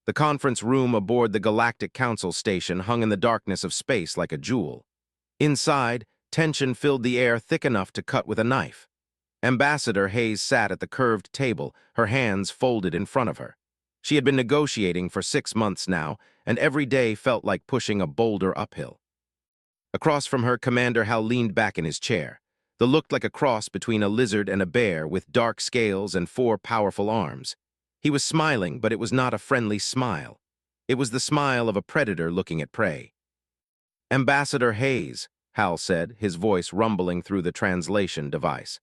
The conference room aboard the Galactic Council station hung in the darkness of space like a jewel. Inside, tension filled the air thick enough to cut with a knife. Ambassador Hayes sat at the curved table, her hands folded in front of her. She had been negotiating for 6 months now, and every day felt like pushing a boulder uphill. Across from her, Commander Hal leaned back in his chair. The looked like a cross between a lizard and a bear with dark scales and 4 powerful arms. He was smiling, but it was not a friendly smile. It was the smile of a predator looking at prey. "Ambassador Hayes," Hal said, his voice rumbling through the translation device.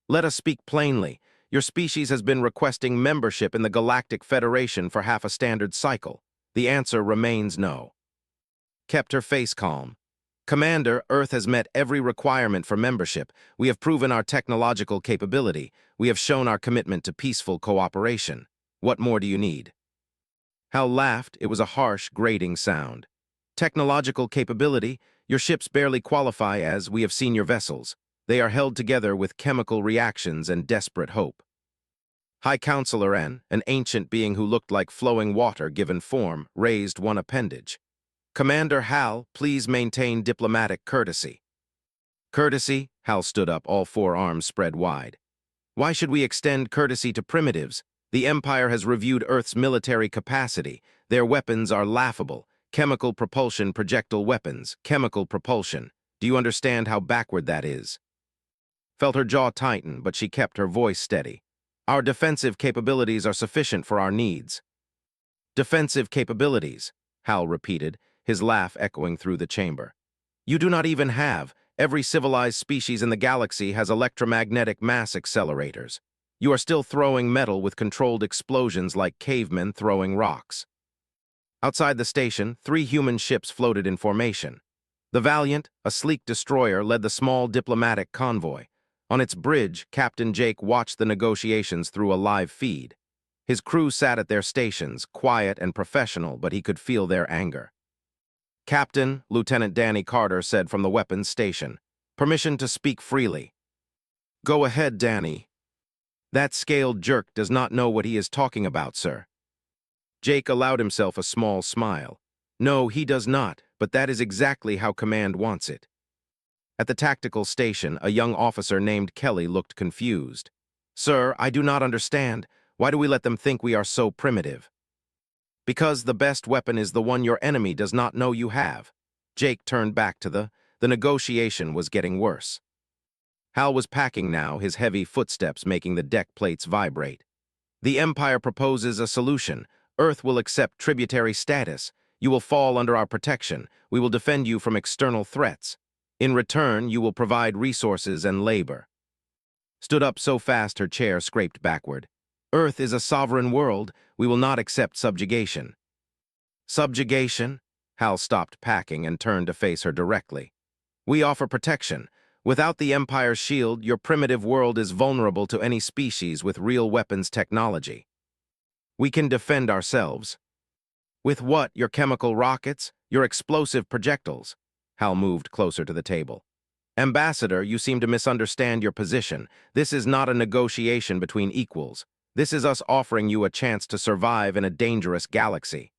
"Let us speak plainly. Your species has been requesting membership in the Galactic Federation for half a standard cycle. The answer remains no." Kept her face calm. "Commander, Earth has met every requirement for membership. We have proven our technological capability. We have shown our commitment to peaceful cooperation. What more do you need?" Hal laughed. It was a harsh, grating sound. "Technological capability? Your ships barely qualify as we have seen your vessels. They are held together with chemical reactions and desperate hope." High Counselor N, an ancient being who looked like flowing water given form, raised one appendage. "Commander Hal, please maintain diplomatic courtesy." "Courtesy?" Hal stood up, all 4 arms spread wide. "Why should we extend courtesy to primitives? The Empire has reviewed Earth's military capacity. Their weapons are laughable. Chemical propulsion projectile weapons. Chemical propulsion. Do you understand how backward that is?" Felt her jaw tighten, but she kept her voice steady. "Our defensive capabilities are sufficient for our needs." "Defensive capabilities," Hal repeated, his laugh echoing through the chamber. "You do not even have. Every civilized species in the galaxy has electromagnetic mass accelerators. You are still throwing metal with controlled explosions like cavemen throwing rocks." Outside the station, 3 human ships floated in formation. The Valiant, a sleek destroyer, led the small diplomatic convoy. On its bridge, Captain Jake watched the negotiations through a live feed. His crew sat at their stations, quiet and professional, but he could feel their anger. "Captain," Lieutenant Danny Carter said from the weapons station. "Permission to speak freely." "Go ahead, Danny." "That scaled jerk does not know what he is talking about, sir." Jake allowed himself a small smile. "No, he does not, but that is exactly how Command wants it." At the tactical station, a young officer named Kelly looked confused. "Sir, I do not understand. Why do we let them think we are so primitive?" "Because the best weapon is the one your enemy does not know you have." Jake turned back to the negotiation was getting worse. Hal was packing now, his heavy footsteps making the deck plates vibrate. "The Empire proposes a solution. Earth will accept tributary status. You will fall under our protection. We will defend you from external threats. In return, you will provide resources and labor." Stood up so fast her chair scraped backward. "Earth is a sovereign world. We will not accept subjugation." "Subjugation?" Hal stopped packing and turned to face her directly. "We offer protection. Without the Empire's shield, your primitive world is vulnerable to any species with real weapons technology. We can defend ourselves." "With what? Your chemical rockets? Your explosive projectiles?" Hal moved closer to the table. "Ambassador, you seem to misunderstand your position. This is not a negotiation between equals. This is us offering you a chance to survive in a dangerous galaxy."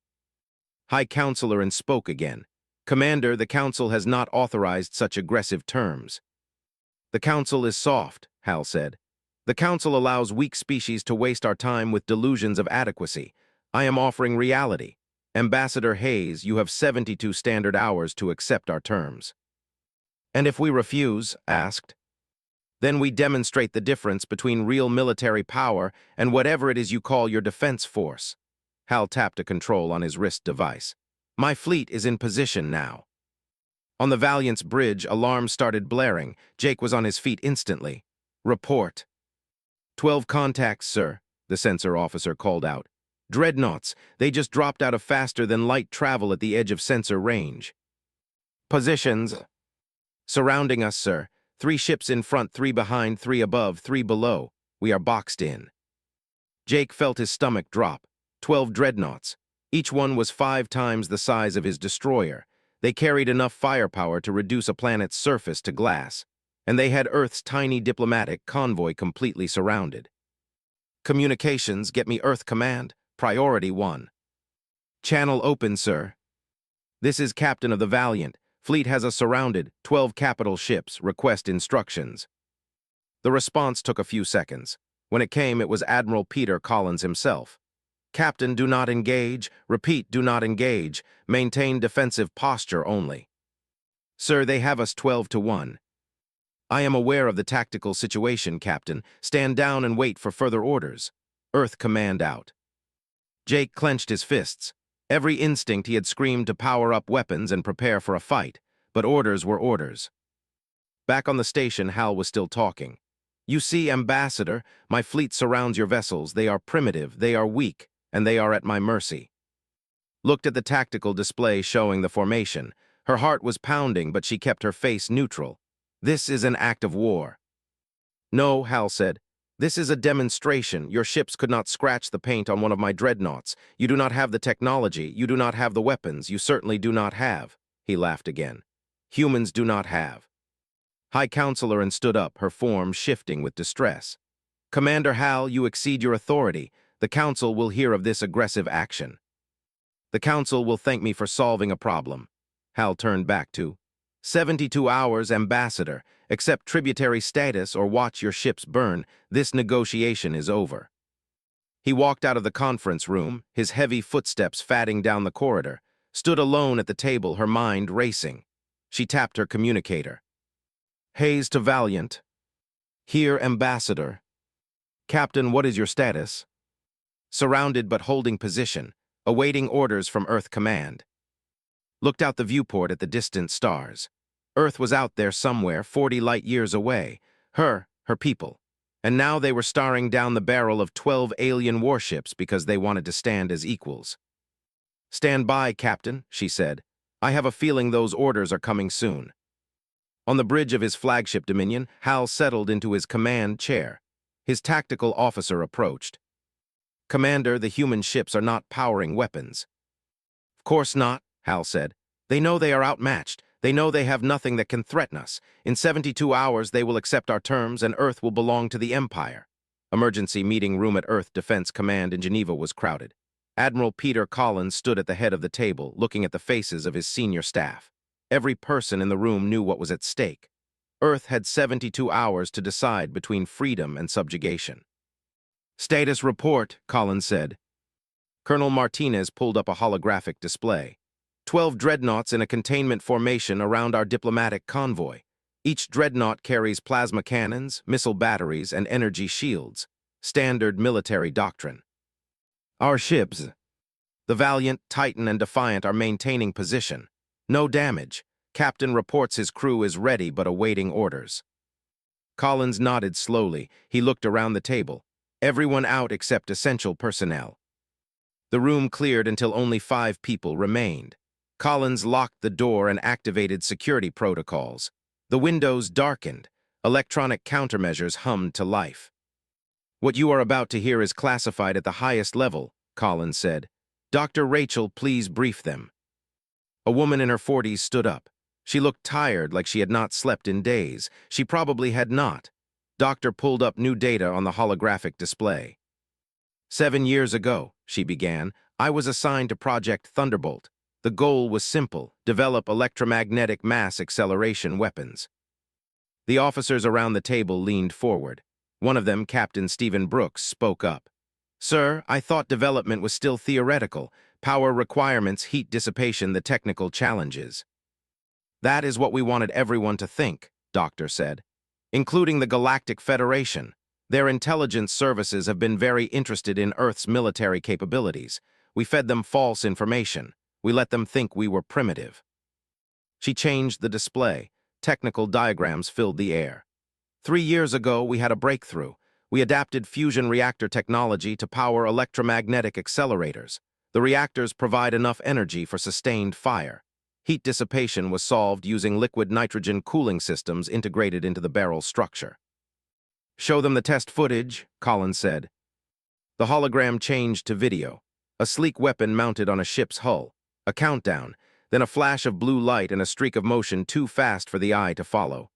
High Counselor and spoke again. "Commander, the Council has not authorized such aggressive terms." "The Council is soft," Hal said. "The Council allows weak species to waste our time with delusions of adequacy. I am offering reality. Ambassador Hayes, you have 72 standard hours to accept our terms." "And if we refuse?" asked. "Then we demonstrate the difference between real military power and whatever it is you call your defense force." Hal tapped a control on his wrist device. "My fleet is in position now." On the Valiant's bridge, alarms started blaring. Jake was on his feet instantly. "Report." 12 contacts, sir," the sensor officer called out. "Dreadnoughts. They just dropped out of faster-than-light travel at the edge of sensor range." "Positions?" "Surrounding us, sir. 3 ships in front, 3 behind, 3 above, 3 below. We are boxed in." Jake felt his stomach drop. 12 dreadnoughts. Each one was 5 times the size of his destroyer. They carried enough firepower to reduce a planet's surface to glass. And they had Earth's tiny diplomatic convoy completely surrounded. "Communications, get me Earth Command. Priority 1. Channel open, sir. This is Captain of the Valiant. Fleet has us surrounded. 12 capital ships. Request instructions. The response took a few seconds. When it came, it was Admiral Peter Collins himself. Captain, do not engage. Repeat, do not engage. Maintain defensive posture only. Sir, they have us 12-1. I am aware of the tactical situation, Captain. Stand down and wait for further orders. Earth command out. Jake clenched his fists. Every instinct he had screamed to power up weapons and prepare for a fight, but orders were orders. Back on the station, Hal was still talking. You see, Ambassador, my fleet surrounds your vessels. They are primitive, they are weak, and they are at my mercy. Looked at the tactical display showing the formation. Her heart was pounding, but she kept her face neutral. This is an act of war. No, Hal said. This is a demonstration. Your ships could not scratch the paint on one of my dreadnoughts. You do not have the technology. You do not have the weapons. You certainly do not have. He laughed again. Humans do not have. High Counselor and stood up, her form shifting with distress. Commander Hal, you exceed your authority. The Council will hear of this aggressive action. The Council will thank me for solving a problem. Hal turned back to 72 hours, Ambassador. Accept tributary status or watch your ships burn. This negotiation is over. He walked out of the conference room, his heavy footsteps fatting down the corridor, stood alone at the table, her mind racing. She tapped her communicator. Hayes to Valiant. Here, Ambassador. Captain, what is your status? Surrounded but holding position, awaiting orders from Earth Command. Looked out the viewport at the distant stars. Earth was out there somewhere, 40 light-years away. Her people. And now they were staring down the barrel of 12 alien warships because they wanted to stand as equals. Stand by, Captain, she said. I have a feeling those orders are coming soon. On the bridge of his flagship Dominion, Hal settled into his command chair. His tactical officer approached. Commander, the human ships are not powering weapons. Of course not, Hal said. They know they are outmatched. They know they have nothing that can threaten us. In 72 hours, they will accept our terms and Earth will belong to the Empire. Emergency meeting room at Earth Defense Command in Geneva was crowded. Admiral Peter Collins stood at the head of the table, looking at the faces of his senior staff. Every person in the room knew what was at stake. Earth had 72 hours to decide between freedom and subjugation. Status report, Collins said. Colonel Martinez pulled up a holographic display. 12 dreadnoughts in a containment formation around our diplomatic convoy. Each dreadnought carries plasma cannons, missile batteries, and energy shields. Standard military doctrine. Our ships, the Valiant, Titan, and Defiant, are maintaining position. No damage. Captain reports his crew is ready but awaiting orders. Collins nodded slowly. He looked around the table. Everyone out except essential personnel. The room cleared until only 5 people remained. Collins locked the door and activated security protocols. The windows darkened. Electronic countermeasures hummed to life. What you are about to hear is classified at the highest level, Collins said. Dr. Rachel, please brief them. A woman in her 40s stood up. She looked tired, like she had not slept in days. She probably had not. Doctor pulled up new data on the holographic display. 7 years ago, she began, I was assigned to Project Thunderbolt. The goal was simple: develop electromagnetic mass acceleration weapons. The officers around the table leaned forward. One of them, Captain Stephen Brooks, spoke up. Sir, I thought development was still theoretical. Power requirements, heat dissipation, the technical challenges. That is what we wanted everyone to think, Doctor said, including the Galactic Federation. Their intelligence services have been very interested in Earth's military capabilities. We fed them false information. We let them think we were primitive. She changed the display. Technical diagrams filled the air. 3 years ago, we had a breakthrough. We adapted fusion reactor technology to power electromagnetic accelerators. The reactors provide enough energy for sustained fire. Heat dissipation was solved using liquid nitrogen cooling systems integrated into the barrel structure. Show them the test footage, Collins said. The hologram changed to video. A sleek weapon mounted on a ship's hull. A countdown, then a flash of blue light and a streak of motion too fast for the eye to follow.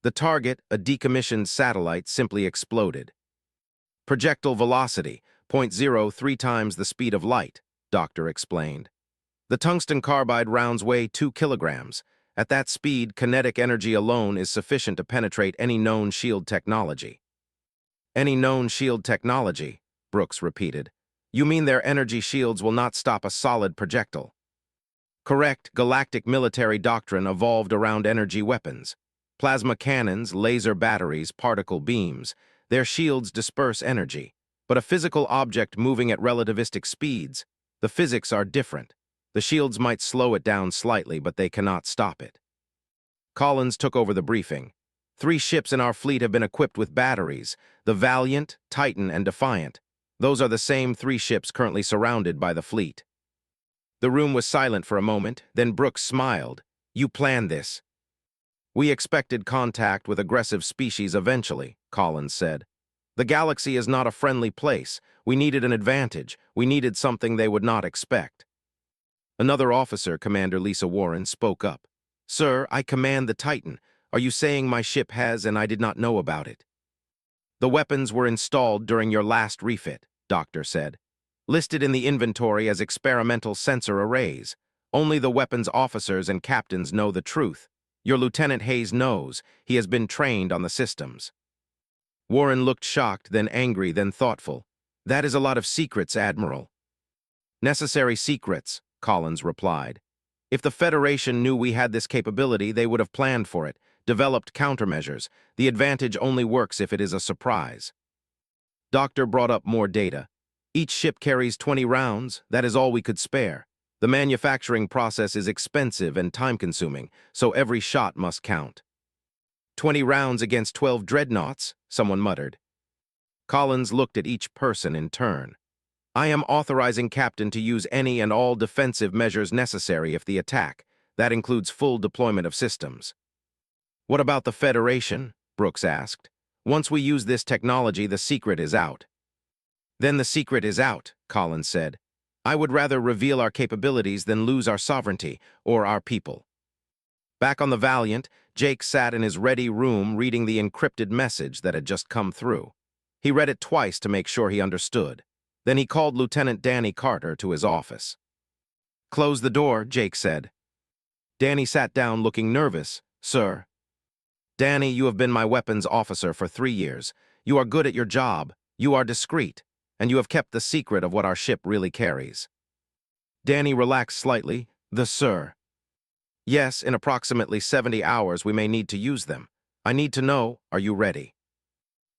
The target, a decommissioned satellite, simply exploded. Projectile velocity, .03 times the speed of light, Doctor explained. The tungsten carbide rounds weigh 2 kilograms. At that speed, kinetic energy alone is sufficient to penetrate any known shield technology. Any known shield technology, Brooks repeated. You mean their energy shields will not stop a solid projectile? Correct. Galactic military doctrine evolved around energy weapons. Plasma cannons, laser batteries, particle beams. Their shields disperse energy. But a physical object moving at relativistic speeds, the physics are different. The shields might slow it down slightly, but they cannot stop it. Collins took over the briefing. 3 ships in our fleet have been equipped with batteries, the Valiant, Titan, and Defiant. Those are the same 3 ships currently surrounded by the fleet. The room was silent for a moment, then Brooks smiled. You planned this. We expected contact with aggressive species eventually, Collins said. The galaxy is not a friendly place. We needed an advantage. We needed something they would not expect. Another officer, Commander Lisa Warren, spoke up. Sir, I command the Titan. Are you saying my ship has and I did not know about it? The weapons were installed during your last refit, Doctor said. Listed in the inventory as experimental sensor arrays. Only the weapons officers and captains know the truth. Your Lieutenant Hayes knows. He has been trained on the systems. Warren looked shocked, then angry, then thoughtful. That is a lot of secrets, Admiral. Necessary secrets, Collins replied. If the Federation knew we had this capability, they would have planned for it, developed countermeasures. The advantage only works if it is a surprise. Doctor brought up more data. Each ship carries 20 rounds. That is all we could spare. The manufacturing process is expensive and time-consuming, so every shot must count. 20 rounds against 12 dreadnoughts, someone muttered. Collins looked at each person in turn. I am authorizing Captain to use any and all defensive measures necessary if the attack. That includes full deployment of systems. What about the Federation? Brooks asked. Once we use this technology, the secret is out. Then the secret is out, Collins said. I would rather reveal our capabilities than lose our sovereignty or our people. Back on the Valiant, Jake sat in his ready room reading the encrypted message that had just come through. He read it twice to make sure he understood. Then he called Lieutenant Danny Carter to his office. Close the door, Jake said. Danny sat down looking nervous. Sir. Danny, you have been my weapons officer for 3 years. You are good at your job. You are discreet. And you have kept the secret of what our ship really carries. Danny relaxed slightly. Sir. Yes, in approximately 70 hours we may need to use them. I need to know, are you ready?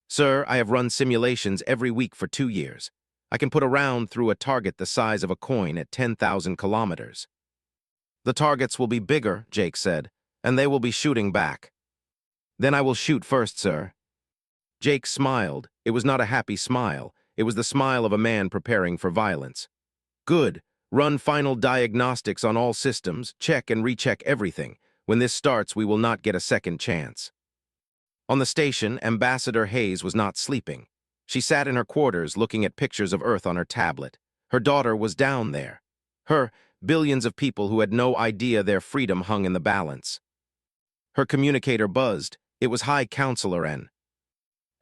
Sir, I have run simulations every week for 2 years. I can put a round through a target the size of a coin at 10,000 kilometers. The targets will be bigger, Jake said, and they will be shooting back. Then I will shoot first, sir. Jake smiled. It was not a happy smile. It was the smile of a man preparing for violence. Good. Run final diagnostics on all systems, check and recheck everything. When this starts, we will not get a second chance. On the station, Ambassador Hayes was not sleeping. She sat in her quarters looking at pictures of Earth on her tablet. Her daughter was down there. Billions of people who had no idea their freedom hung in the balance. Her communicator buzzed. It was High Counselor N.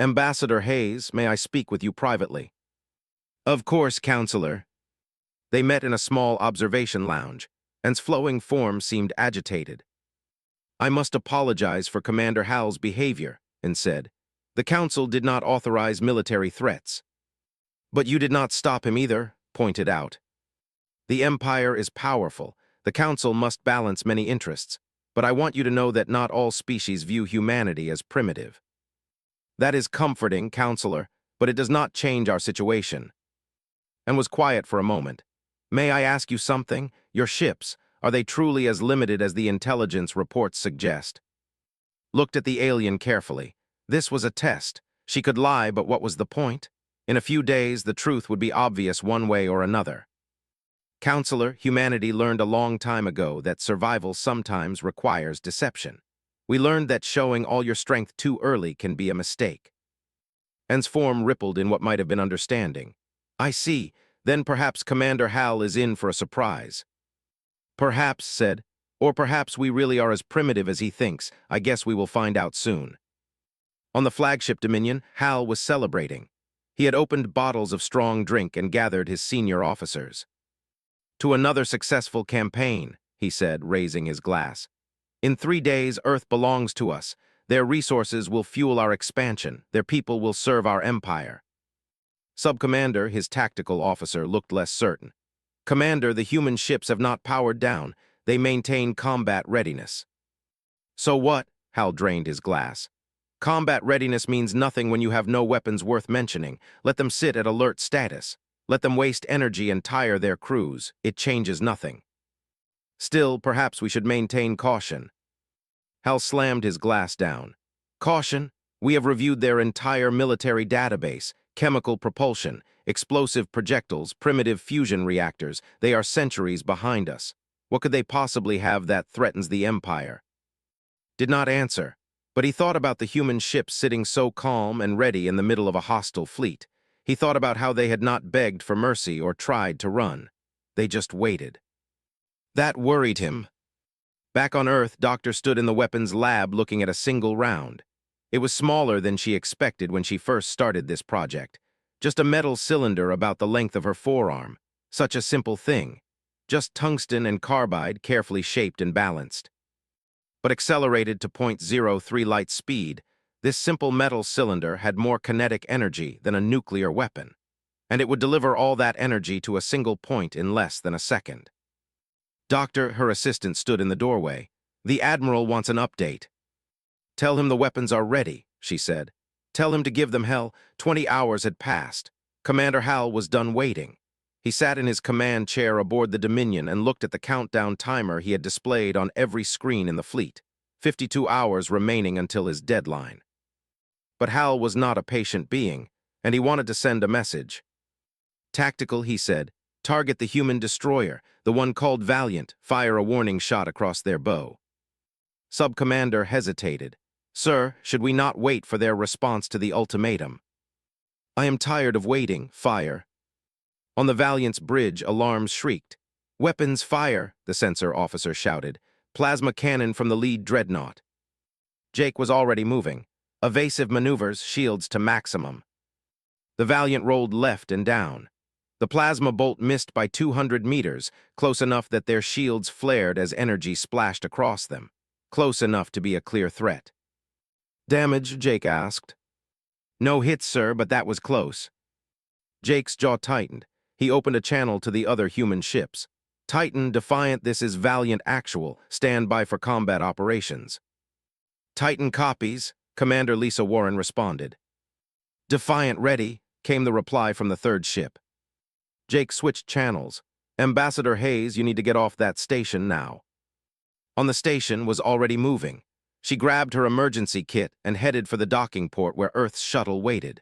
Ambassador Hayes, may I speak with you privately? Of course, Counselor. They met in a small observation lounge. Anne's flowing form seemed agitated. I must apologize for Commander Hal's behavior, Anne said. The Council did not authorize military threats. But you did not stop him either, pointed out. The Empire is powerful. The Council must balance many interests. But I want you to know that not all species view humanity as primitive. That is comforting, Counselor, but it does not change our situation. Anne was quiet for a moment. May I ask you something? Your ships, are they truly as limited as the intelligence reports suggest? Looked at the alien carefully. This was a test. She could lie, but what was the point? In a few days, the truth would be obvious one way or another. Counselor, humanity learned a long time ago that survival sometimes requires deception. We learned that showing all your strength too early can be a mistake. Anne's form rippled in what might have been understanding. I see. Then perhaps Commander Hal is in for a surprise. Perhaps, said, or perhaps we really are as primitive as he thinks. I guess we will find out soon. On the flagship Dominion, Hal was celebrating. He had opened bottles of strong drink and gathered his senior officers. To another successful campaign, he said, raising his glass. In 3 days, Earth belongs to us. Their resources will fuel our expansion. Their people will serve our empire. Sub-Commander, his tactical officer, looked less certain. Commander, the human ships have not powered down. They maintain combat readiness. So what? Hal drained his glass. Combat readiness means nothing when you have no weapons worth mentioning. Let them sit at alert status. Let them waste energy and tire their crews. It changes nothing. Still, perhaps we should maintain caution. Hal slammed his glass down. Caution? We have reviewed their entire military database. Chemical propulsion, explosive projectiles, primitive fusion reactors. They are centuries behind us. What could they possibly have that threatens the Empire? Did not answer, but he thought about the human ships sitting so calm and ready in the middle of a hostile fleet. He thought about how they had not begged for mercy or tried to run. They just waited. That worried him. Back on Earth, Doctor stood in the weapons lab looking at a single round. It was smaller than she expected when she first started this project. Just a metal cylinder about the length of her forearm. Such a simple thing. Just tungsten and carbide carefully shaped and balanced. But accelerated to .03 light speed, this simple metal cylinder had more kinetic energy than a nuclear weapon, and it would deliver all that energy to a single point in less than a second. Doctor, her assistant, stood in the doorway. The Admiral wants an update. Tell him the weapons are ready, she said. Tell him to give them hell. 20 hours had passed. Commander Hal was done waiting. He sat in his command chair aboard the Dominion and looked at the countdown timer he had displayed on every screen in the fleet. 52 hours remaining until his deadline. But Hal was not a patient being, and he wanted to send a message. Tactical, he said. Target the human destroyer, the one called Valiant. Fire a warning shot across their bow. Sub-Commander hesitated. Sir, should we not wait for their response to the ultimatum? I am tired of waiting. Fire. On the Valiant's bridge, alarms shrieked. Weapons fire, the sensor officer shouted. Plasma cannon from the lead Dreadnought. Jake was already moving. Evasive maneuvers, shields to maximum. The Valiant rolled left and down. The plasma bolt missed by 200 meters, close enough that their shields flared as energy splashed across them. Close enough to be a clear threat. Damage? Jake asked. No hits, sir, but that was close. Jake's jaw tightened. He opened a channel to the other human ships. Titan, Defiant, this is Valiant Actual. Stand by for combat operations. Titan copies, Commander Lisa Warren responded. Defiant ready, came the reply from the third ship. Jake switched channels. Ambassador Hayes, you need to get off that station now. On the station was already moving. She grabbed her emergency kit and headed for the docking port where Earth's shuttle waited.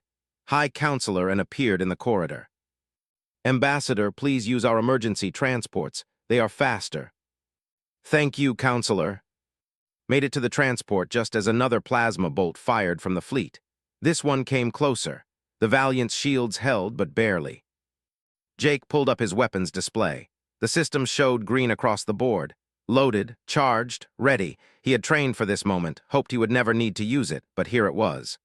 High Counselor and appeared in the corridor. Ambassador, please use our emergency transports. They are faster. Thank you, Counselor. Made it to the transport just as another plasma bolt fired from the fleet. This one came closer. The Valiant's shields held, but barely. Jake pulled up his weapons display. The system showed green across the board. Loaded, charged, ready. He had trained for this moment, hoped he would never need to use it, but here it was.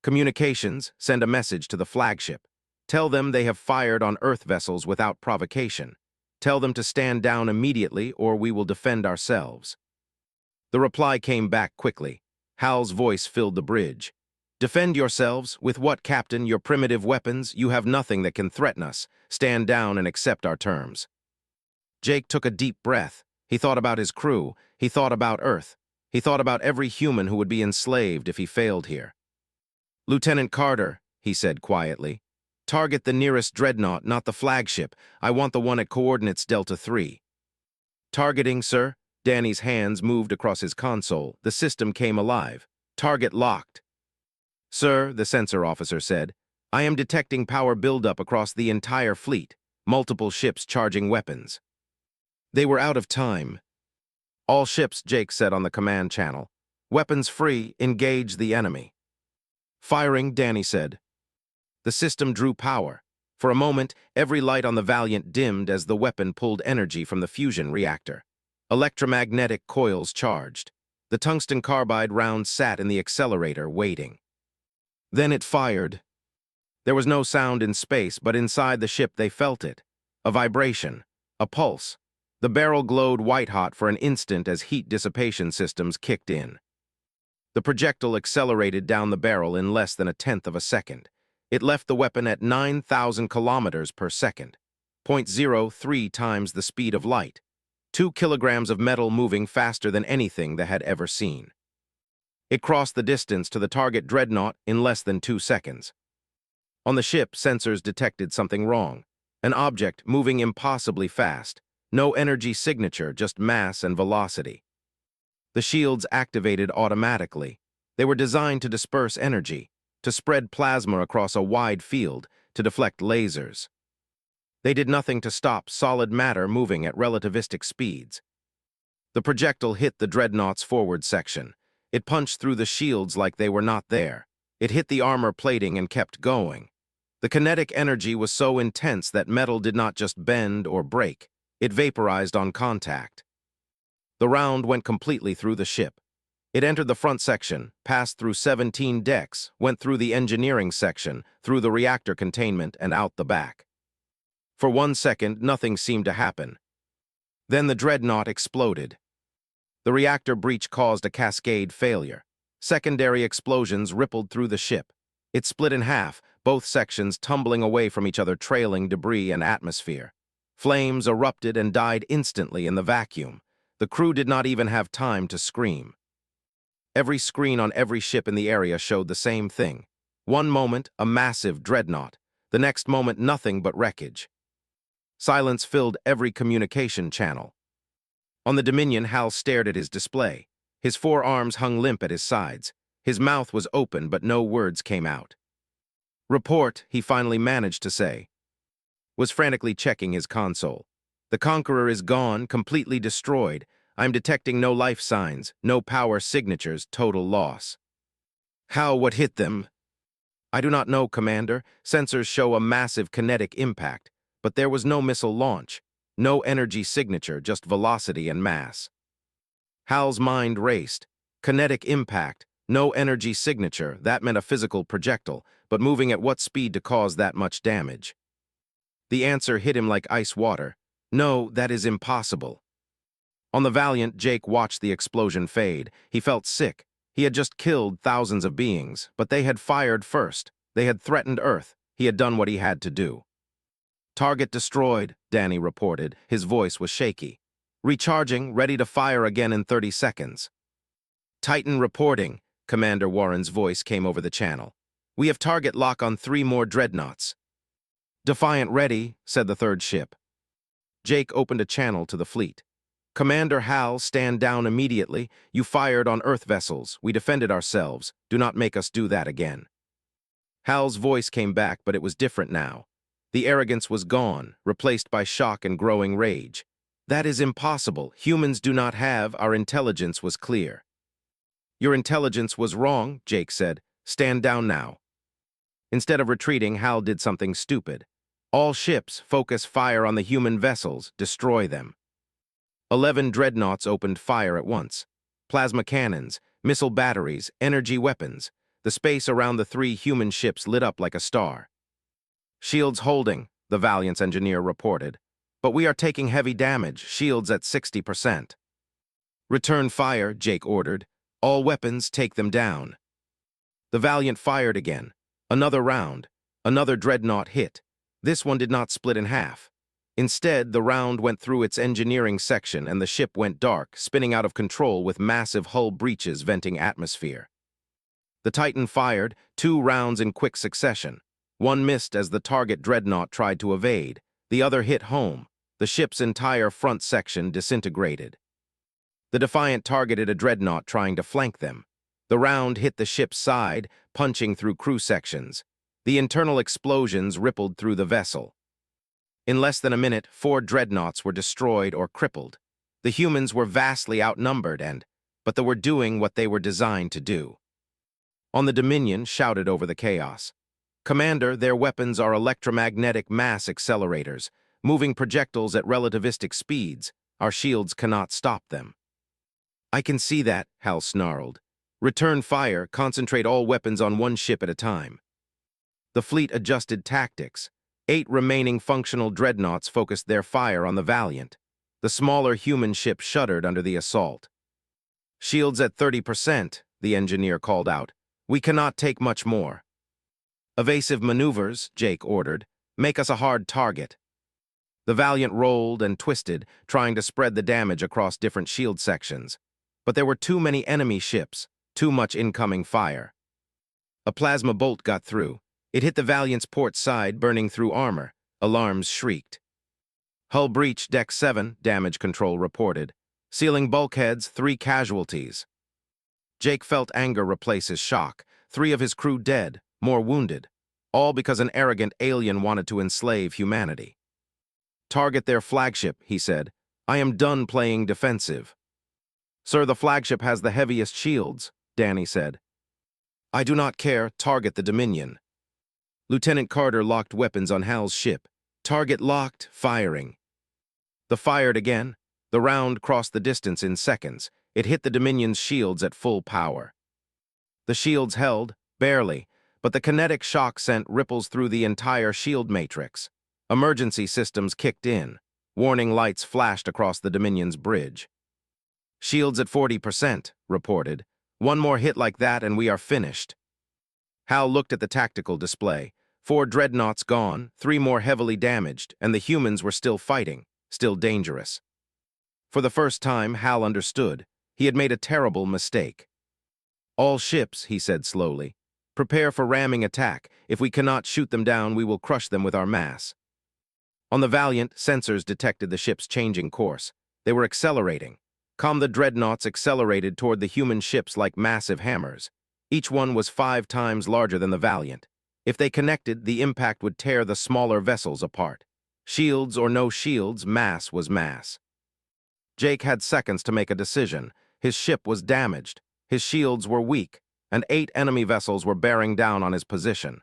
Communications, send a message to the flagship. Tell them they have fired on Earth vessels without provocation. Tell them to stand down immediately or we will defend ourselves. The reply came back quickly. Hal's voice filled the bridge. Defend yourselves? With what, Captain? Your primitive weapons? You have nothing that can threaten us. Stand down and accept our terms. Jake took a deep breath. He thought about his crew. He thought about Earth. He thought about every human who would be enslaved if he failed here. Lieutenant Carter, he said quietly, target the nearest Dreadnought, not the flagship. I want the one at coordinates Delta 3. Targeting, sir. Danny's hands moved across his console. The system came alive. Target locked. Sir, the sensor officer said, I am detecting power buildup across the entire fleet. Multiple ships charging weapons. They were out of time. All ships, Jake said on the command channel. Weapons free, engage the enemy. Firing, Danny said. The system drew power. For a moment, every light on the Valiant dimmed as the weapon pulled energy from the fusion reactor. Electromagnetic coils charged. The tungsten carbide round sat in the accelerator, waiting. Then it fired. There was no sound in space, but inside the ship they felt it. A vibration. A pulse. The barrel glowed white-hot for an instant as heat dissipation systems kicked in. The projectile accelerated down the barrel in less than a tenth of a second. It left the weapon at 9,000 kilometers per second, 0.03 times the speed of light, 2 kilograms of metal moving faster than anything they had ever seen. It crossed the distance to the target Dreadnought in less than 2 seconds. On the ship, sensors detected something wrong. An object moving impossibly fast. No energy signature, just mass and velocity. The shields activated automatically. They were designed to disperse energy, to spread plasma across a wide field, to deflect lasers. They did nothing to stop solid matter moving at relativistic speeds. The projectile hit the Dreadnought's forward section. It punched through the shields like they were not there. It hit the armor plating and kept going. The kinetic energy was so intense that metal did not just bend or break. It vaporized on contact. The round went completely through the ship. It entered the front section, passed through 17 decks, went through the engineering section, through the reactor containment, and out the back. For 1 second, nothing seemed to happen. Then the Dreadnought exploded. The reactor breach caused a cascade failure. Secondary explosions rippled through the ship. It split in half, both sections tumbling away from each other, trailing debris and atmosphere. Flames erupted and died instantly in the vacuum. The crew did not even have time to scream. Every screen on every ship in the area showed the same thing. One moment, a massive Dreadnought. The next moment, nothing but wreckage. Silence filled every communication channel. On the Dominion, Hal stared at his display. His forearms hung limp at his sides. His mouth was open, but no words came out. "Report," he finally managed to say. Was frantically checking his console. "The Conqueror is gone, completely destroyed. I'm detecting no life signs, no power signatures, total loss." "How? What hit them?" "I do not know, Commander. Sensors show a massive kinetic impact, but there was no missile launch. No energy signature, just velocity and mass." Hal's mind raced. Kinetic impact, no energy signature, that meant a physical projectile, but moving at what speed to cause that much damage? The answer hit him like ice water. No, that is impossible. On the Valiant, Jake watched the explosion fade. He felt sick. He had just killed thousands of beings, but they had fired first. They had threatened Earth. He had done what he had to do. "Target destroyed," Danny reported. His voice was shaky. "Recharging, ready to fire again in 30 seconds. "Titan reporting," Commander Warren's voice came over the channel. "We have target lock on 3 more Dreadnoughts." "Defiant ready," said the third ship. Jake opened a channel to the fleet. "Commander Hal, stand down immediately. You fired on Earth vessels. We defended ourselves. Do not make us do that again." Hal's voice came back, but it was different now. The arrogance was gone, replaced by shock and growing rage. "That is impossible. Humans do not have. Our intelligence was clear." "Your intelligence was wrong," Jake said. "Stand down now." Instead of retreating, Hal did something stupid. "All ships, focus fire on the human vessels. Destroy them." 11 Dreadnoughts opened fire at once. Plasma cannons, missile batteries, energy weapons. The space around the 3 human ships lit up like a star. "Shields holding," the Valiant's engineer reported. "But we are taking heavy damage, shields at 60%. "Return fire," Jake ordered. "All weapons, take them down." The Valiant fired again. Another round. Another Dreadnought hit. This one did not split in half. Instead, the round went through its engineering section and the ship went dark, spinning out of control with massive hull breaches venting atmosphere. The Titan fired, 2 rounds in quick succession. One missed as the target Dreadnought tried to evade. The other hit home. The ship's entire front section disintegrated. The Defiant targeted a Dreadnought trying to flank them. The round hit the ship's side, punching through crew sections. The internal explosions rippled through the vessel. In less than a minute, 4 Dreadnoughts were destroyed or crippled. The humans were vastly outnumbered but they were doing what they were designed to do. On the Dominion shouted over the chaos. "Commander, their weapons are electromagnetic mass accelerators, moving projectiles at relativistic speeds. Our shields cannot stop them." "I can see that," Hal snarled. "Return fire, concentrate all weapons on one ship at a time." The fleet adjusted tactics. 8 remaining functional dreadnoughts focused their fire on the Valiant. The smaller human ship shuddered under the assault. "Shields at 30%, the engineer called out. "We cannot take much more." "Evasive maneuvers," Jake ordered. "Make us a hard target." The Valiant rolled and twisted, trying to spread the damage across different shield sections. But there were too many enemy ships, too much incoming fire. A plasma bolt got through. It hit the Valiant's port side, burning through armor. Alarms shrieked. "Hull breach, Deck 7, damage control reported. Sealing bulkheads, 3 casualties." Jake felt anger replace his shock. 3 of his crew dead, more wounded. All because an arrogant alien wanted to enslave humanity. "Target their flagship," he said. "I am done playing defensive." "Sir, the flagship has the heaviest shields," Danny said. "I do not care. Target the Dominion." Lieutenant Carter locked weapons on Hal's ship. "Target locked, firing." The fired again. The round crossed the distance in seconds. It hit the Dominion's shields at full power. The shields held, barely, but the kinetic shock sent ripples through the entire shield matrix. Emergency systems kicked in. Warning lights flashed across the Dominion's bridge. "Shields at 40%, reported. "One more hit like that and we are finished." Hal looked at the tactical display. 4 dreadnoughts gone, 3 more heavily damaged, and the humans were still fighting, still dangerous. For the first time, Hal understood. He had made a terrible mistake. "All ships," he said slowly, "prepare for ramming attack. If we cannot shoot them down, we will crush them with our mass." On the Valiant, sensors detected the ships changing course. They were accelerating. The dreadnoughts accelerated toward the human ships like massive hammers. Each one was 5 times larger than the Valiant. If they connected, the impact would tear the smaller vessels apart. Shields or no shields, mass was mass. Jake had seconds to make a decision. His ship was damaged. His shields were weak, and 8 enemy vessels were bearing down on his position.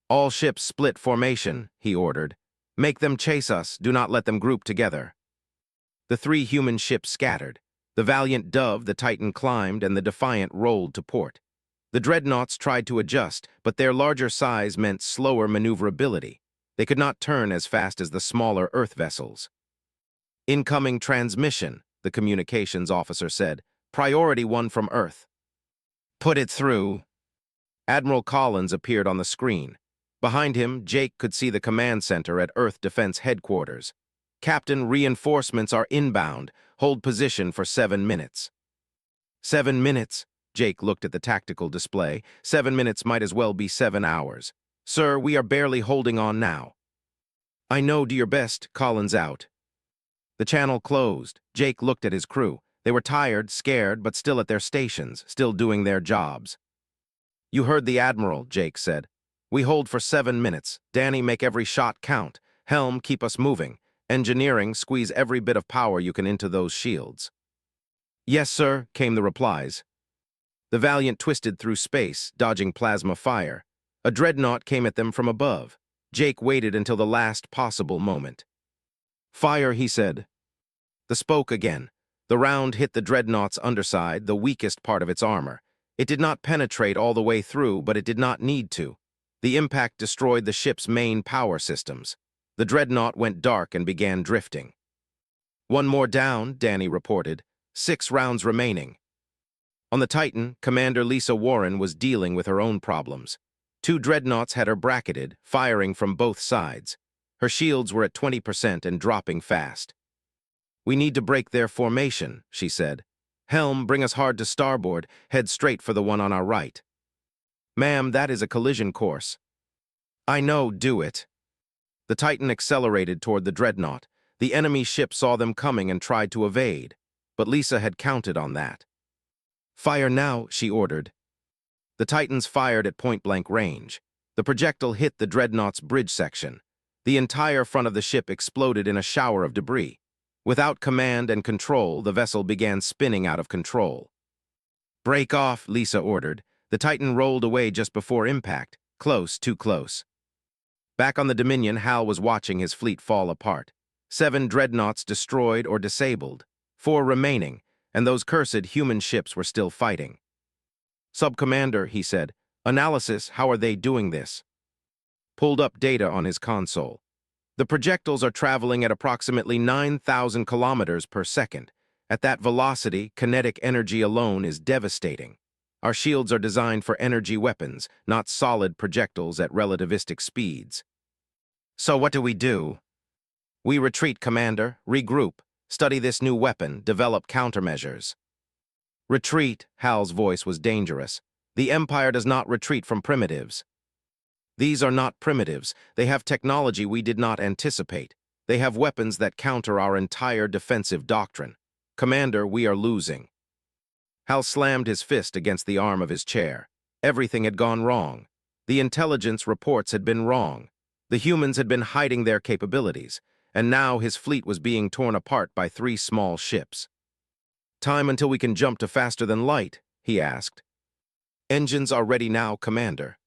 "All ships split formation," he ordered. "Make them chase us. Do not let them group together." The 3 human ships scattered. The Valiant dove, the Titan climbed, and the Defiant rolled to port. The dreadnoughts tried to adjust, but their larger size meant slower maneuverability. They could not turn as fast as the smaller Earth vessels. "Incoming transmission," the communications officer said. "Priority 1 from Earth." "Put it through." Admiral Collins appeared on the screen. Behind him, Jake could see the command center at Earth Defense Headquarters. "Captain, reinforcements are inbound. Hold position for 7 minutes." 7 minutes? Jake looked at the tactical display. 7 minutes might as well be 7 hours. "Sir, we are barely holding on now." "I know, do your best." Collins out. The channel closed. Jake looked at his crew. They were tired, scared, but still at their stations, still doing their jobs. "You heard the Admiral," Jake said. "We hold for 7 minutes. Danny, make every shot count. Helm, keep us moving. Engineering, squeeze every bit of power you can into those shields." "Yes, sir," came the replies. The Valiant twisted through space, dodging plasma fire. A dreadnought came at them from above. Jake waited until the last possible moment. "Fire," he said. The spoke again. The round hit the dreadnought's underside, the weakest part of its armor. It did not penetrate all the way through, but it did not need to. The impact destroyed the ship's main power systems. The dreadnought went dark and began drifting. "One more down," Danny reported. 6 rounds remaining. On the Titan, Commander Lisa Warren was dealing with her own problems. 2 dreadnoughts had her bracketed, firing from both sides. Her shields were at 20% and dropping fast. "We need to break their formation," she said. "Helm, bring us hard to starboard. Head straight for the one on our right." "Ma'am, that is a collision course." "I know, do it." The Titan accelerated toward the dreadnought. The enemy ship saw them coming and tried to evade, but Lisa had counted on that. "Fire now," she ordered. The Titans fired at point-blank range. The projectile hit the dreadnought's bridge section. The entire front of the ship exploded in a shower of debris. Without command and control, the vessel began spinning out of control. "Break off," Lisa ordered. The Titan rolled away just before impact. Close, too close. Back on the Dominion, Hal was watching his fleet fall apart. 7 dreadnoughts destroyed or disabled. 4 remaining, and those cursed human ships were still fighting. "Sub-Commander," he said. "Analysis, how are they doing this?" pulled up data on his console. The projectiles are traveling at approximately 9,000 kilometers per second. At that velocity, kinetic energy alone is devastating. Our shields are designed for energy weapons, not solid projectiles at relativistic speeds. So what do we do? We retreat, Commander, regroup, study this new weapon, develop countermeasures. Retreat, Hal's voice was dangerous. The Empire does not retreat from primitives. These are not primitives. They have technology we did not anticipate. They have weapons that counter our entire defensive doctrine. Commander, we are losing. Hal slammed his fist against the arm of his chair. Everything had gone wrong. The intelligence reports had been wrong. The humans had been hiding their capabilities, and now his fleet was being torn apart by 3 small ships. Time until we can jump to faster than light, he asked. Engines are ready now, Commander.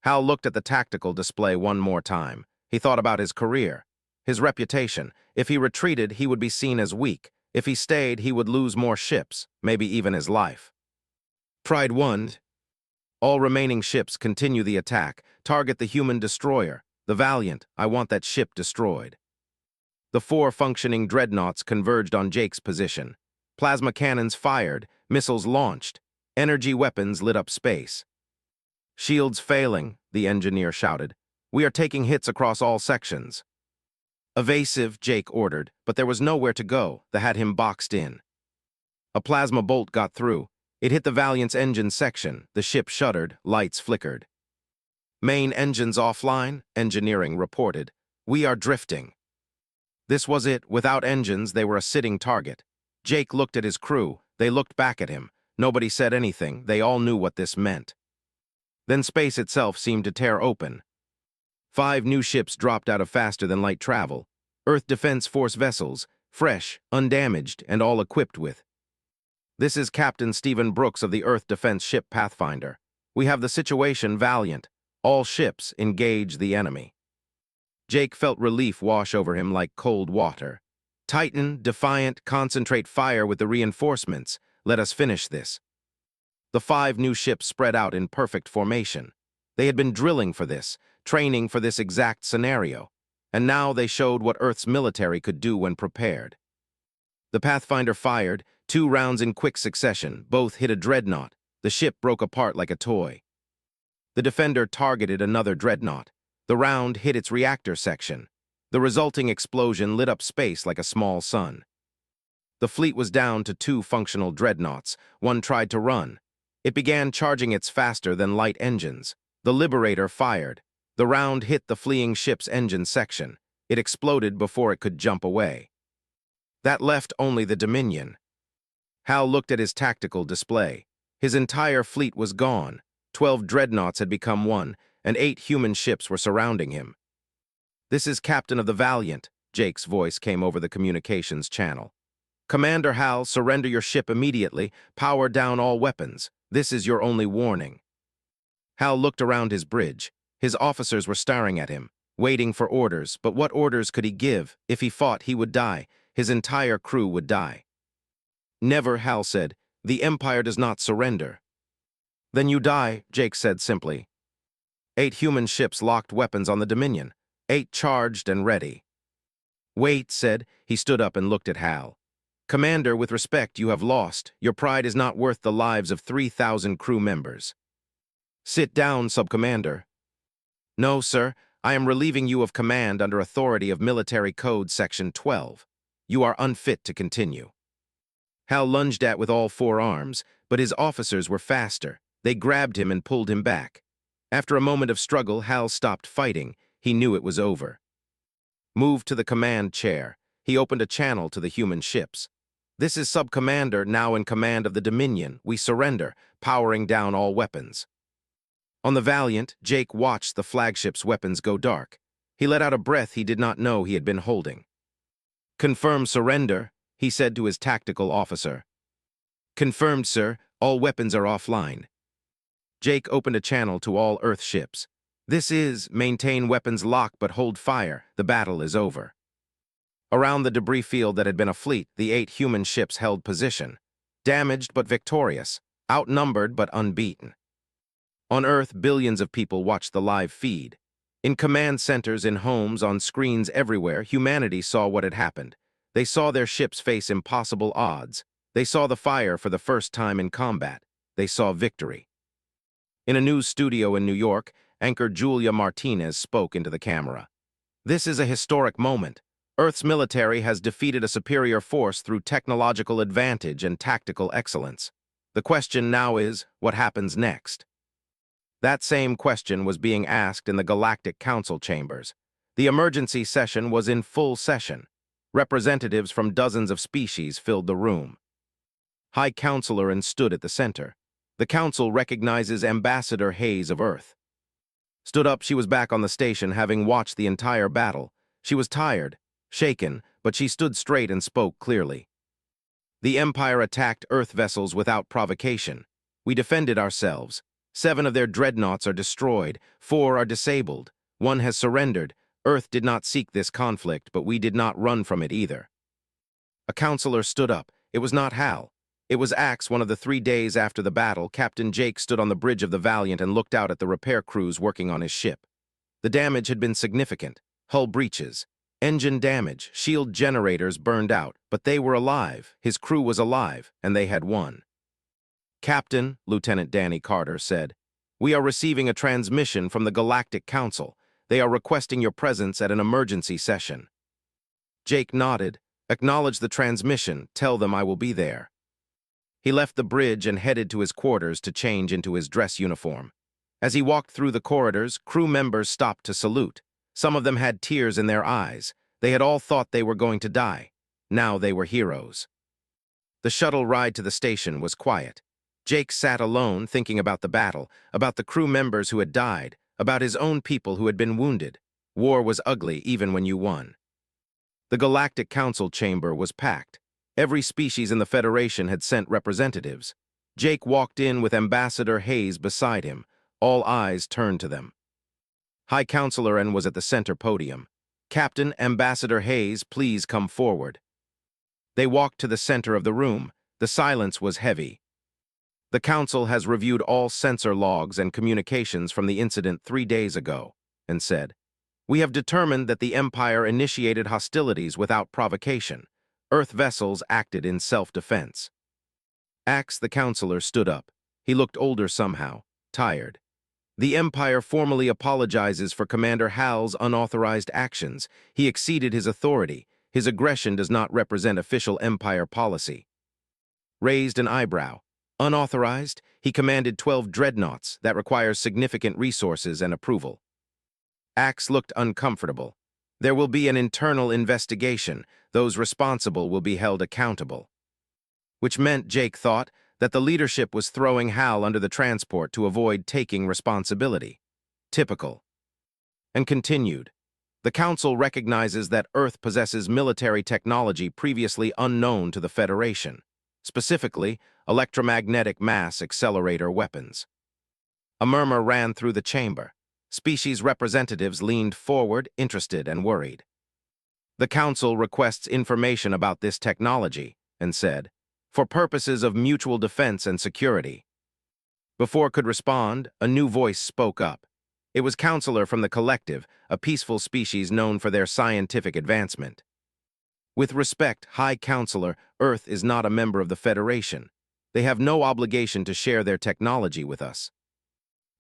Hal looked at the tactical display one more time. He thought about his career, his reputation. If he retreated, he would be seen as weak. If he stayed, he would lose more ships, maybe even his life. Pride 1. All remaining ships continue the attack. Target the human destroyer. The Valiant, I want that ship destroyed. The 4 functioning dreadnoughts converged on Jake's position. Plasma cannons fired, missiles launched. Energy weapons lit up space. Shields failing, the engineer shouted. We are taking hits across all sections. Evasive, Jake ordered, but there was nowhere to go. That had him boxed in. A plasma bolt got through. It hit the Valiant's engine section. The ship shuddered, lights flickered. Main engines offline, engineering reported. We are drifting. This was it. Without engines, they were a sitting target. Jake looked at his crew. They looked back at him. Nobody said anything. They all knew what this meant. Then space itself seemed to tear open. 5 new ships dropped out of faster-than-light travel. Earth Defense Force vessels, fresh, undamaged, and all equipped with. This is Captain Stephen Brooks of the Earth Defense Ship Pathfinder. We have the situation, Valiant. All ships engage the enemy. Jake felt relief wash over him like cold water. Titan, Defiant, concentrate fire with the reinforcements. Let us finish this. The 5 new ships spread out in perfect formation. They had been drilling for this, training for this exact scenario, and now they showed what Earth's military could do when prepared. The Pathfinder fired, 2 rounds in quick succession. Both hit a dreadnought. The ship broke apart like a toy. The Defender targeted another dreadnought. The round hit its reactor section. The resulting explosion lit up space like a small sun. The fleet was down to 2 functional dreadnoughts. One tried to run. It began charging its faster-than-light engines. The Liberator fired. The round hit the fleeing ship's engine section. It exploded before it could jump away. That left only the Dominion. Hal looked at his tactical display. His entire fleet was gone. 12 dreadnoughts had become 1, and 8 human ships were surrounding him. This is Captain of the Valiant, Jake's voice came over the communications channel. Commander Hal, surrender your ship immediately. Power down all weapons. This is your only warning. Hal looked around his bridge. His officers were staring at him, waiting for orders, but what orders could he give? If he fought, he would die. His entire crew would die. Never, Hal said. The Empire does not surrender. Then you die, Jake said simply. 8 human ships locked weapons on the Dominion. 8 charged and ready. Wait, said. He stood up and looked at Hal. Commander, with respect, you have lost. Your pride is not worth the lives of 3,000 crew members. Sit down, Sub-Commander. No, sir. I am relieving you of command under authority of Military Code Section 12. You are unfit to continue. Hal lunged at with all 4 arms, but his officers were faster. They grabbed him and pulled him back. After a moment of struggle, Hal stopped fighting. He knew it was over. Moved to the command chair. He opened a channel to the human ships. This is Sub-Commander, now in command of the Dominion. We surrender, powering down all weapons. On the Valiant, Jake watched the flagship's weapons go dark. He let out a breath he did not know he had been holding. Confirm surrender, he said to his tactical officer. Confirmed, sir. All weapons are offline. Jake opened a channel to all Earth ships. This is, maintain weapons lock but hold fire. The battle is over. Around the debris field that had been a fleet, the 8 human ships held position. Damaged but victorious. Outnumbered but unbeaten. On Earth, billions of people watched the live feed. In command centers, in homes, on screens everywhere, humanity saw what had happened. They saw their ships face impossible odds. They saw the fire for the first time in combat. They saw victory. In a news studio in New York, anchor Julia Martinez spoke into the camera. "This is a historic moment. Earth's military has defeated a superior force through technological advantage and tactical excellence. The question now is, what happens next?" That same question was being asked in the Galactic Council chambers. The emergency session was in full session. Representatives from dozens of species filled the room. High Counselor and stood at the center. The Council recognizes Ambassador Hayes of Earth. Stood up, she was back on the station, having watched the entire battle. She was tired, shaken, but she stood straight and spoke clearly. "The Empire attacked Earth vessels without provocation. We defended ourselves. 7 of their dreadnoughts are destroyed, 4 are disabled. 1 has surrendered. Earth did not seek this conflict, but we did not run from it either." A counselor stood up. It was not Hal. It was Axe. One of the 3 days after the battle, Captain Jake stood on the bridge of the Valiant and looked out at the repair crews working on his ship. The damage had been significant. Hull breaches, engine damage, shield generators burned out, but they were alive. His crew was alive, and they had won. "Captain," Lieutenant Danny Carter said, "we are receiving a transmission from the Galactic Council. They are requesting your presence at an emergency session." Jake nodded. "Acknowledge the transmission. Tell them I will be there." He left the bridge and headed to his quarters to change into his dress uniform. As he walked through the corridors, crew members stopped to salute. Some of them had tears in their eyes. They had all thought they were going to die. Now they were heroes. The shuttle ride to the station was quiet. Jake sat alone, thinking about the battle, about the crew members who had died, about his own people who had been wounded. War was ugly even when you won. The Galactic Council chamber was packed. Every species in the Federation had sent representatives. Jake walked in with Ambassador Hayes beside him. All eyes turned to them. High Counselor N was at the center podium. "Captain, Ambassador Hayes, please come forward." They walked to the center of the room. The silence was heavy. "The Council has reviewed all sensor logs and communications from the incident 3 days ago," and said, "We have determined that the Empire initiated hostilities without provocation. Earth vessels acted in self-defense." Axe, the counselor, stood up. He looked older somehow, tired. "The Empire formally apologizes for Commander Hal's unauthorized actions. He exceeded his authority. His aggression does not represent official Empire policy." Raised an eyebrow. "Unauthorized? He commanded 12 dreadnoughts. That requires significant resources and approval." Axe looked uncomfortable. "There will be an internal investigation. Those responsible will be held accountable." Which meant, Jake thought, that the leadership was throwing Hal under the transport to avoid taking responsibility. Typical. And continued. "The Council recognizes that Earth possesses military technology previously unknown to the Federation, specifically electromagnetic mass accelerator weapons." A murmur ran through the chamber. Species representatives leaned forward, interested and worried. "The Council requests information about this technology," and said, "for purposes of mutual defense and security." Before could respond, a new voice spoke up. It was Counselor from the Collective, a peaceful species known for their scientific advancement. "With respect, High Counselor, Earth is not a member of the Federation. They have no obligation to share their technology with us."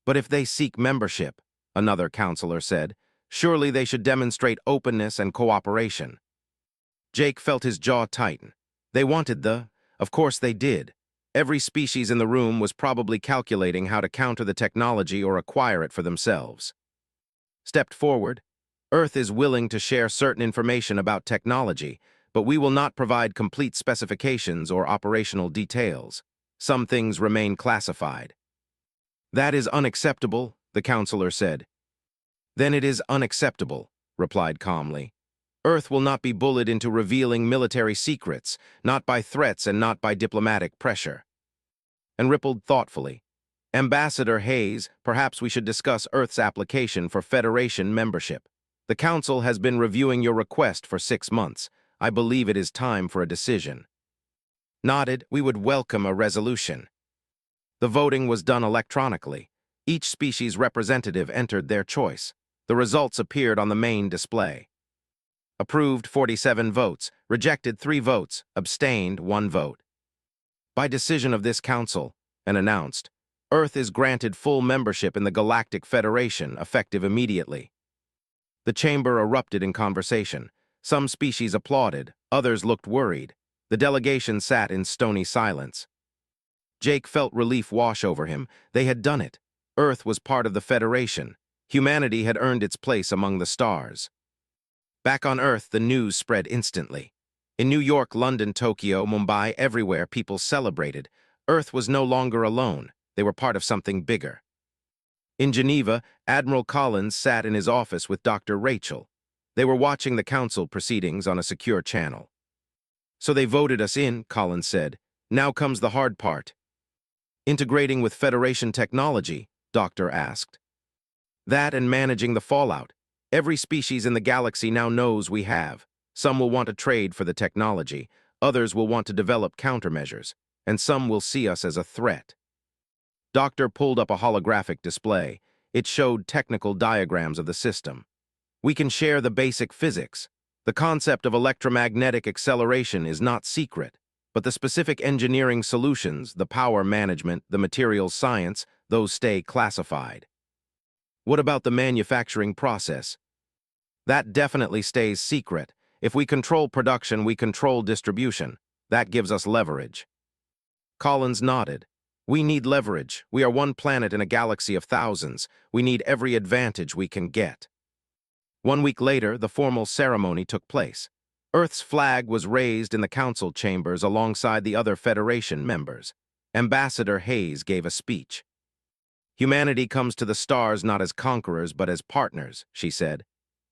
"But if they seek membership," another counselor said, "surely they should demonstrate openness and cooperation." Jake felt his jaw tighten. They wanted Of course they did. Every species in the room was probably calculating how to counter the technology or acquire it for themselves. Stepped forward. "Earth is willing to share certain information about technology, but we will not provide complete specifications or operational details. Some things remain classified." "That is unacceptable," the counselor said. "Then it is unacceptable," replied calmly. "Earth will not be bullied into revealing military secrets, not by threats and not by diplomatic pressure." And rippled thoughtfully. "Ambassador Hayes, perhaps we should discuss Earth's application for Federation membership. The Council has been reviewing your request for 6 months. I believe it is time for a decision." Nodded, "We would welcome a resolution." The voting was done electronically. Each species representative entered their choice. The results appeared on the main display. Approved 47 votes, rejected 3 votes, abstained 1 vote. By decision of this council, and announced, Earth is granted full membership in the Galactic Federation, effective immediately. The chamber erupted in conversation. Some species applauded, others looked worried. The delegation sat in stony silence. Jake felt relief wash over him. They had done it. Earth was part of the Federation. Humanity had earned its place among the stars. Back on Earth, the news spread instantly. In New York, London, Tokyo, Mumbai, everywhere, people celebrated. Earth was no longer alone. They were part of something bigger. In Geneva, Admiral Collins sat in his office with Dr. Rachel. They were watching the council proceedings on a secure channel. "So they voted us in," Collins said. "Now comes the hard part." "Integrating with Federation technology?" Doctor asked. "That and managing the fallout. Every species in the galaxy now knows we have. Some will want to trade for the technology, others will want to develop countermeasures, and some will see us as a threat." Doctor pulled up a holographic display. It showed technical diagrams of the system. "We can share the basic physics. The concept of electromagnetic acceleration is not secret, but the specific engineering solutions, the power management, the materials science, those stay classified." "What about the manufacturing process?" "That definitely stays secret. If we control production, we control distribution. That gives us leverage." Collins nodded. "We need leverage. We are one planet in a galaxy of thousands. We need every advantage we can get." 1 week later, the formal ceremony took place. Earth's flag was raised in the council chambers alongside the other Federation members. Ambassador Hayes gave a speech. "Humanity comes to the stars not as conquerors but as partners," she said.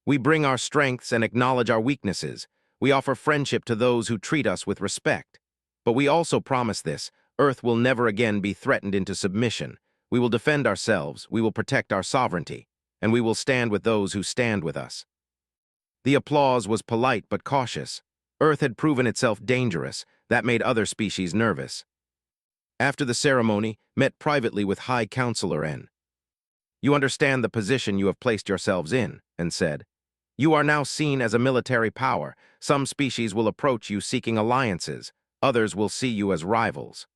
"We bring our strengths and acknowledge our weaknesses. We offer friendship to those who treat us with respect. But we also promise this: Earth will never again be threatened into submission. We will defend ourselves, we will protect our sovereignty, and we will stand with those who stand with us." The applause was polite but cautious. Earth had proven itself dangerous. That made other species nervous. After the ceremony, met privately with High Counselor N. "You understand the position you have placed yourselves in," and said. "You are now seen as a military power. Some species will approach you seeking alliances. Others will see you as rivals."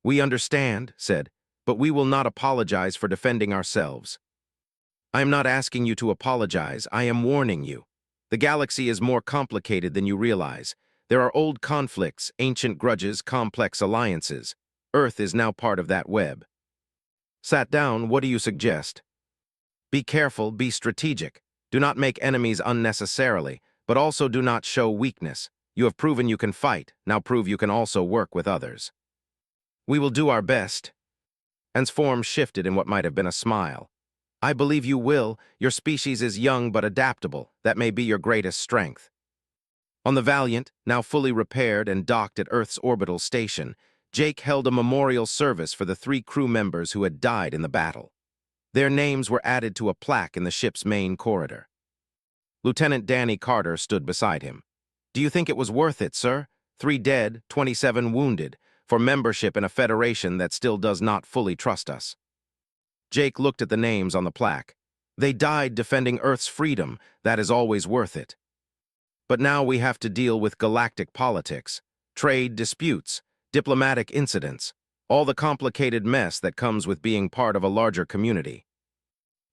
"We understand," said, "but we will not apologize for defending ourselves." "I am not asking you to apologize. I am warning you. The galaxy is more complicated than you realize. There are old conflicts, ancient grudges, complex alliances. Earth is now part of that web." Sat down, "What do you suggest?" "Be careful, be strategic. Do not make enemies unnecessarily, but also do not show weakness. You have proven you can fight, now prove you can also work with others." "We will do our best." An's form shifted in what might have been a smile. "I believe you will. Your species is young but adaptable. That may be your greatest strength." On the Valiant, now fully repaired and docked at Earth's orbital station, Jake held a memorial service for the 3 crew members who had died in the battle. Their names were added to a plaque in the ship's main corridor. Lieutenant Danny Carter stood beside him. "Do you think it was worth it, sir? 3 dead, 27 wounded, for membership in a federation that still does not fully trust us." Jake looked at the names on the plaque. "They died defending Earth's freedom. That is always worth it. But now we have to deal with galactic politics, trade disputes, diplomatic incidents, all the complicated mess that comes with being part of a larger community."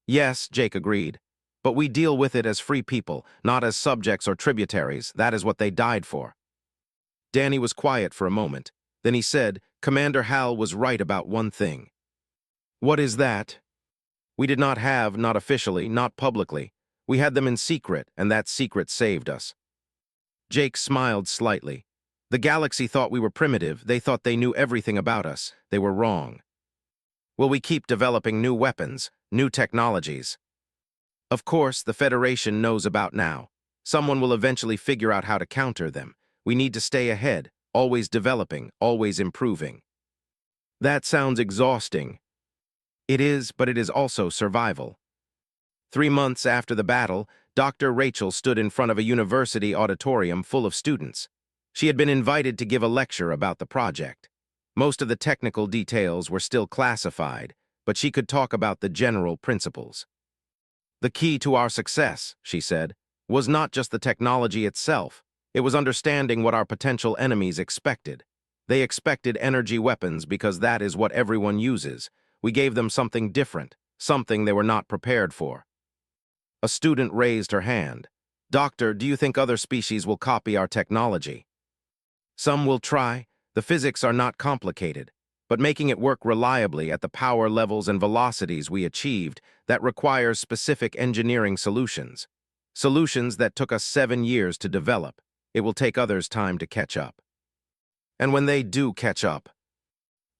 "Yes," Jake agreed, "but we deal with it as free people, not as subjects or tributaries. That is what they died for." Danny was quiet for a moment. Then he said, "Commander Hal was right about one thing." "What is that?" "We did not have, not officially, not publicly. We had them in secret, and that secret saved us." Jake smiled slightly. "The galaxy thought we were primitive. They thought they knew everything about us. They were wrong. Will we keep developing new weapons, new technologies? Of course, the Federation knows about now. Someone will eventually figure out how to counter them. We need to stay ahead, always developing, always improving." "That sounds exhausting." "It is, but it is also survival." 3 months after the battle, Dr. Rachel stood in front of a university auditorium full of students. She had been invited to give a lecture about the project. Most of the technical details were still classified, but she could talk about the general principles. The key to our success, she said, was not just the technology itself. It was understanding what our potential enemies expected. They expected energy weapons because that is what everyone uses. We gave them something different, something they were not prepared for. A student raised her hand. Doctor, do you think other species will copy our technology? Some will try. The physics are not complicated, but making it work reliably at the power levels and velocities we achieved, that requires specific engineering solutions. Solutions that took us 7 years to develop. It will take others time to catch up. And when they do catch up,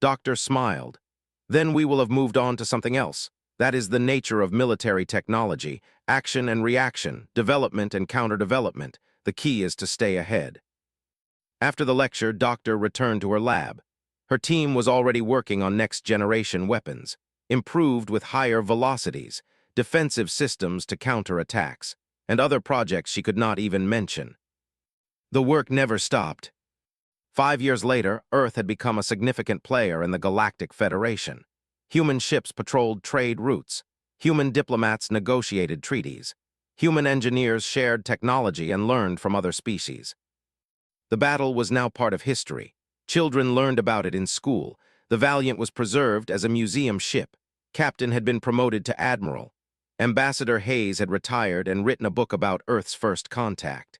Doctor smiled. Then we will have moved on to something else. That is the nature of military technology, action and reaction, development and counter-development. The key is to stay ahead. After the lecture, Doctor returned to her lab. Her team was already working on next-generation weapons, improved with higher velocities, defensive systems to counter attacks, and other projects she could not even mention. The work never stopped. 5 years later, Earth had become a significant player in the Galactic Federation. Human ships patrolled trade routes. Human diplomats negotiated treaties. Human engineers shared technology and learned from other species. The battle was now part of history. Children learned about it in school. The Valiant was preserved as a museum ship. Captain had been promoted to admiral. Ambassador Hayes had retired and written a book about Earth's first contact.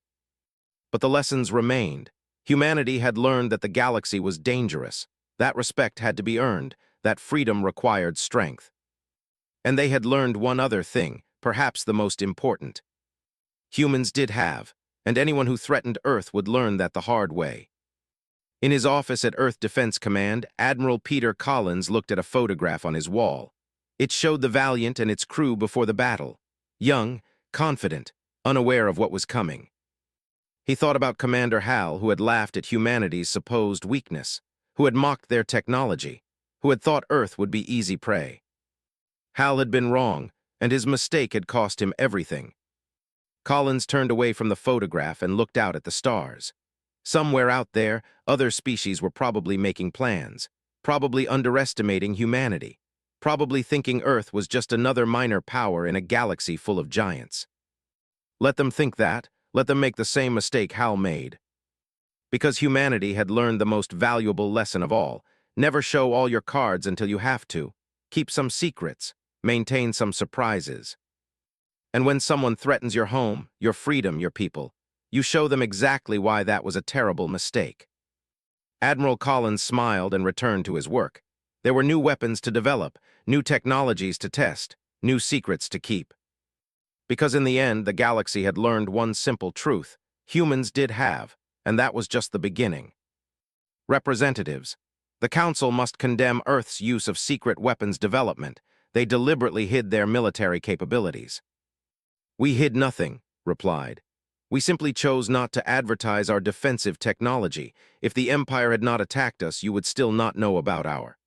But the lessons remained. Humanity had learned that the galaxy was dangerous. That respect had to be earned. That freedom required strength. And they had learned one other thing, perhaps the most important. Humans did have, and anyone who threatened Earth would learn that the hard way. In his office at Earth Defense Command, Admiral Peter Collins looked at a photograph on his wall. It showed the Valiant and its crew before the battle. Young, confident, unaware of what was coming. He thought about Commander Hal, who had laughed at humanity's supposed weakness, who had mocked their technology, who had thought Earth would be easy prey. Hal had been wrong, and his mistake had cost him everything. Collins turned away from the photograph and looked out at the stars. Somewhere out there, other species were probably making plans, probably underestimating humanity, probably thinking Earth was just another minor power in a galaxy full of giants. Let them think that. Let them make the same mistake Hal made. Because humanity had learned the most valuable lesson of all. Never show all your cards until you have to. Keep some secrets. Maintain some surprises. And when someone threatens your home, your freedom, your people, you show them exactly why that was a terrible mistake. Admiral Collins smiled and returned to his work. There were new weapons to develop, new technologies to test, new secrets to keep. Because in the end, the galaxy had learned one simple truth. Humans did have, and that was just the beginning. Representatives. The Council must condemn Earth's use of secret weapons development. They deliberately hid their military capabilities. We hid nothing, replied. We simply chose not to advertise our defensive technology. If the Empire had not attacked us, you would still not know about our.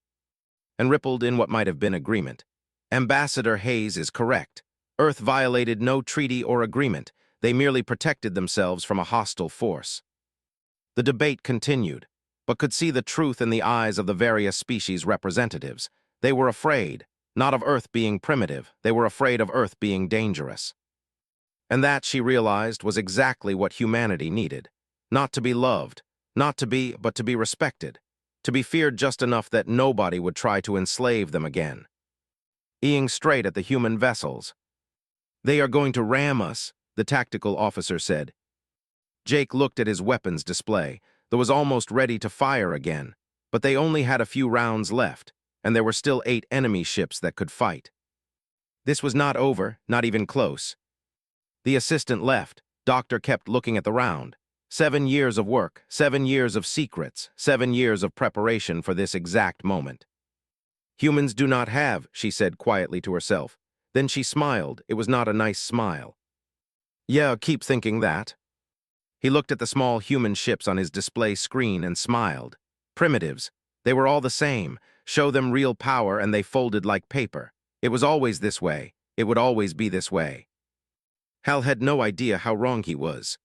And rippled in what might have been agreement. Ambassador Hayes is correct. Earth violated no treaty or agreement. They merely protected themselves from a hostile force. The debate continued, but could see the truth in the eyes of the various species representatives. They were afraid, not of Earth being primitive. They were afraid of Earth being dangerous. And that, she realized, was exactly what humanity needed. Not to be loved, not to be, but to be respected. To be feared just enough that nobody would try to enslave them again. Eyeing straight at the human vessels. They are going to ram us, the tactical officer said. Jake looked at his weapons display, that was almost ready to fire again, but they only had a few rounds left, and there were still 8 enemy ships that could fight. This was not over, not even close. The assistant left. Doctor kept looking at the round. 7 years of work, 7 years of secrets, 7 years of preparation for this exact moment. Humans do not have, she said quietly to herself. Then she smiled. It was not a nice smile. Yeah, keep thinking that. He looked at the small human ships on his display screen and smiled. Primitives. They were all the same. Show them real power and they folded like paper. It was always this way. It would always be this way. Hal had no idea how wrong he was.